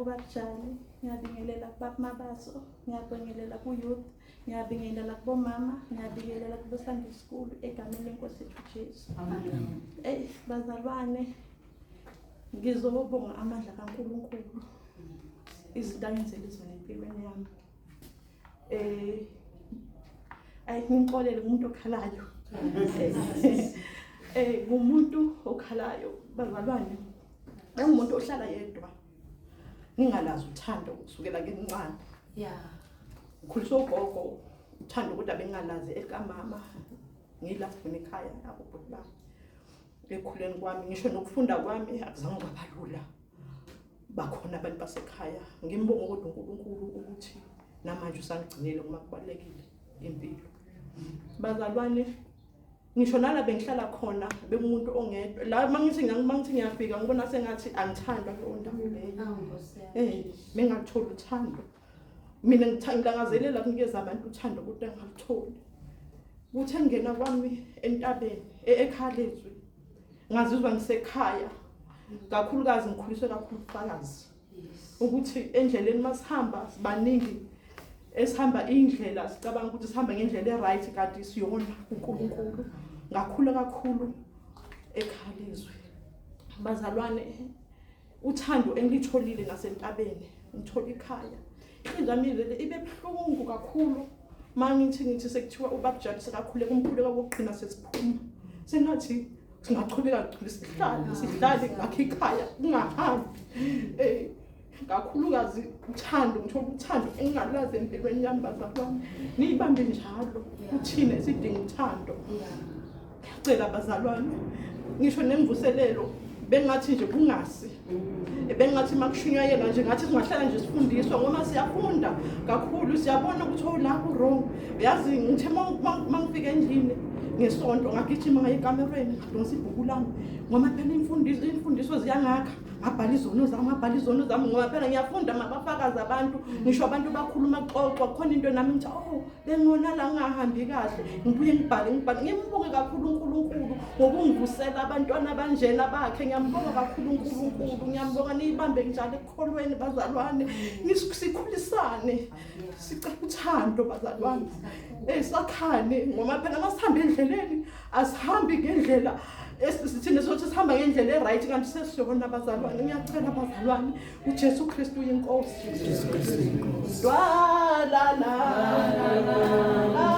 kubakuJali, ngiyabingelela kubaba Mabaso, ngiyabingelela ku-youth, ngiyabingelela kubomama, ngiyabingelela kubo-Sunday school egameni leNkosi yethu Jesu. Amen. Bazalwane, ngizobonga amandla kaNkulunkulu izinto ayenzile zona empilweni yami. Ngixolele umuntu okhalayo. Ngumuntu okhalayo bazalwane. Umuntu ohlala yedwa. Ngingalazi uthando kusukela ngincane. Ngikhuliswe ugogo uthando kodwa bengingalazi ekamama. Ngilapho khona ekhaya lapho baba. Ekhuleni kwami ngisho nokufunda kwami akuzange kwabalula. Bakhona abantu basekhaya. Ngimbonga kodwa uNkulunkulu ukuthi namanje usangigcinile uma kubalekile impilo. Bazalwane, ngisho nala bengihlala khona bengumuntu ongedwa. La mangithi ngiyafika ngibona sengathi angithandwa leyo ndawo leyo. Mengatholi uthando. Mina ngilangazelela ukunikeza abantu uthando kodwa ngingalutholi. Kuthe ngena kwami entabeni eKhalezwi. Ngazizwa ngisekhaya. Kakhulukazi ngikhuliswe kakhulu ufakazi. Ukuthi endleleni masihamba sibaningi esihamba indlela sicabanga ukuthi sihamba ngendlela eright kanti siyona uNkulunkulu. Ngakhula kakhulu eKhalezwi. Bazalwane, uthando engilitholile ngasentabeni ngithola ikhaya. Indamile ibe buhlungu kakhulu mangithi sekuthiwa ubakuJali sekakhule kumkhulu kokugcina sesiphuma. Sengathi singachubeka sihlale ngakho ikhaya kungahambi. Kakhulukazi uthando ngithola uthando engingalazi empilweni yami bazalwane. Niyibambe njalo uthini esidinga uthando. Ngicela bazalwane ngisho nemvuselelo bengathi nje kungasi. Bengathi makushunyayela nje ngathi singahlala nje sifundiswa ngoba siyafunda kakhulu siyabona ukuthi la ku wrong. Yazi ngithe mangifika endlini ngesonto ngagijima ngaye ekamereni ngidonsa ibhuku lami ngoba phela imfundiso ziyangakha ngabhala izono zami ngoba phela ngiyafunda mabafakazi abantu ngisho abantu bakhuluma xoxo khona into nami ngithi bengona la ngahambi kahle ngibuye ngibhale ngimubonge kakhulu uNkulunkulu ngokungivusela abantwana abanjena bakhe. Ngiyambonga kakhulu uNkulunkulu, ngiyambonga niyibambe njalo ekukholweni bazalwane. Sikhulisane sicela uthando bazalwane. Sakhane ngoba phela masihamba endleleni asihambi ngendlela esithini sokuthi sihamba ngendlela eright kanti sesiyona bazalwane. Ngiyacela bazalwane uJesu Kristu uyinkosi. La la la la la